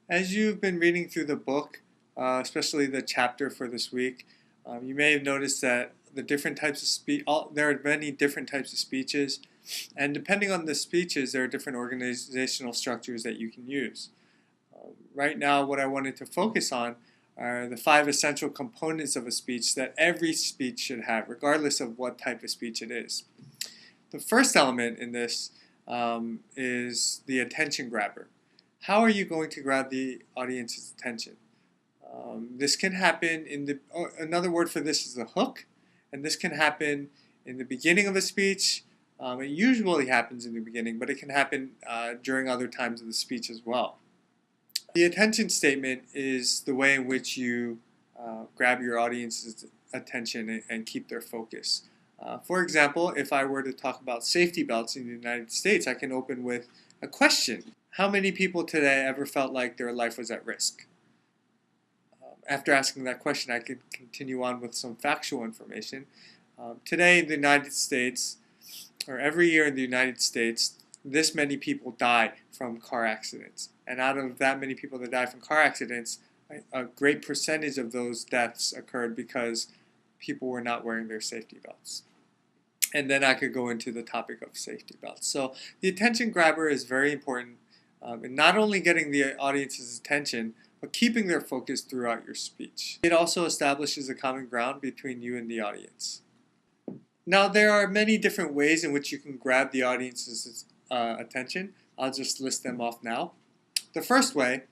As you've been reading through the book, especially the chapter for this week, you may have noticed that the different types of speech, there are many different types of speeches, and depending on the speeches, there are different organizational structures that you can use. Right now, what I wanted to focus on are the 5 essential components of a speech that every speech should have, regardless of what type of speech it is. The first element in this is the attention grabber. How are you going to grab the audience's attention? This can happen another word for this is the hook, and this can happen in the beginning of a speech. It usually happens in the beginning, but it can happen during other times of the speech as well. The attention statement is the way in which you grab your audience's attention and keep their focus. For example, if I were to talk about safety belts in the United States, I can open with a question. How many people today ever felt like their life was at risk? After asking that question, I could continue on with some factual information. Today in the United States, or every year in the United States, this many people die from car accidents. And out of that many people that die from car accidents, a great percentage of those deaths occurred because people were not wearing their safety belts. And then I could go into the topic of safety belts. So the attention grabber is very important in not only getting the audience's attention, but keeping their focus throughout your speech. It also establishes a common ground between you and the audience. Now, there are many different ways in which you can grab the audience's attention. I'll just list them off now. The first way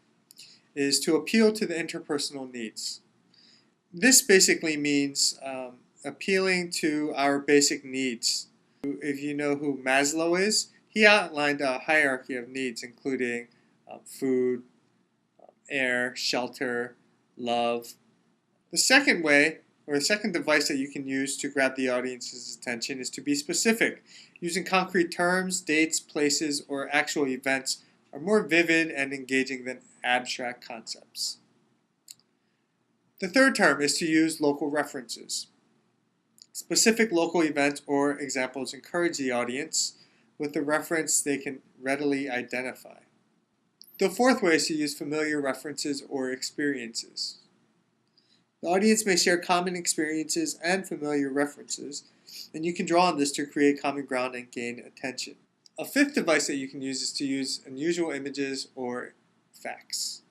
is to appeal to the interpersonal needs. This basically means appealing to our basic needs. If you know who Maslow is, he outlined a hierarchy of needs, including food, air, shelter, love. The second way, or the second device that you can use to grab the audience's attention is to be specific. Using concrete terms, dates, places, or actual events are more vivid and engaging than abstract concepts. The third term is to use local references. Specific local events or examples encourage the audience with the reference they can readily identify. The fourth way is to use familiar references or experiences. The audience may share common experiences and familiar references, and you can draw on this to create common ground and gain attention. A fifth device that you can use is to use unusual images or facts.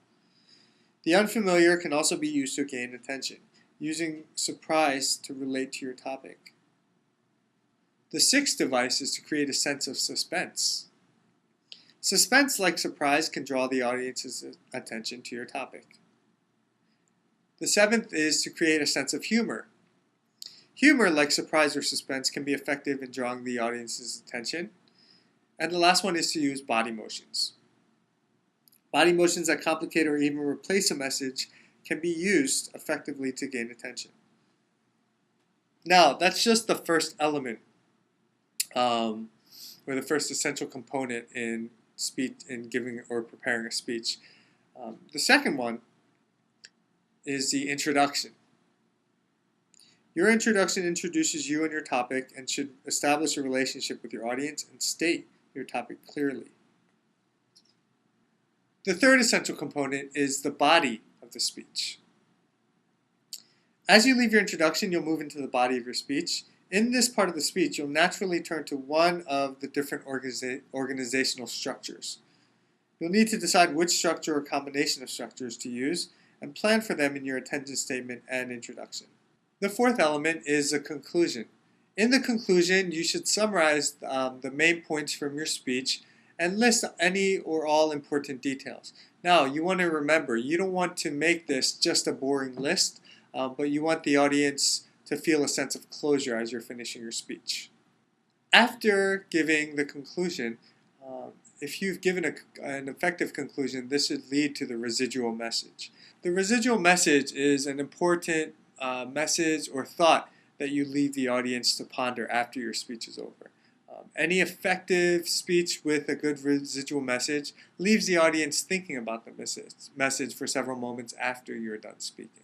The unfamiliar can also be used to gain attention, using surprise to relate to your topic. The sixth device is to create a sense of suspense. Suspense, like surprise, can draw the audience's attention to your topic. The seventh is to create a sense of humor. Humor, like surprise or suspense, can be effective in drawing the audience's attention. And the last one is to use body motions. Body motions that complicate or even replace a message can be used effectively to gain attention. Now, that's just the first element, or the first essential component in speech, in giving or preparing a speech. The second one is the introduction. Your introduction introduces you and your topic and should establish a relationship with your audience and state your topic clearly. The third essential component is the body of the speech. As you leave your introduction, you'll move into the body of your speech. In this part of the speech, you'll naturally turn to one of the different organizational structures. You'll need to decide which structure or combination of structures to use and plan for them in your attention statement and introduction. The fourth element is a conclusion. In the conclusion, you should summarize the main points from your speech and list any or all important details. Now, you want to remember, you don't want to make this just a boring list, but you want the audience to feel a sense of closure as you're finishing your speech. After giving the conclusion, if you've given an effective conclusion, this should lead to the residual message. The residual message is an important message or thought that you leave the audience to ponder after your speech is over. Any effective speech with a good residual message leaves the audience thinking about the message for several moments after you're done speaking.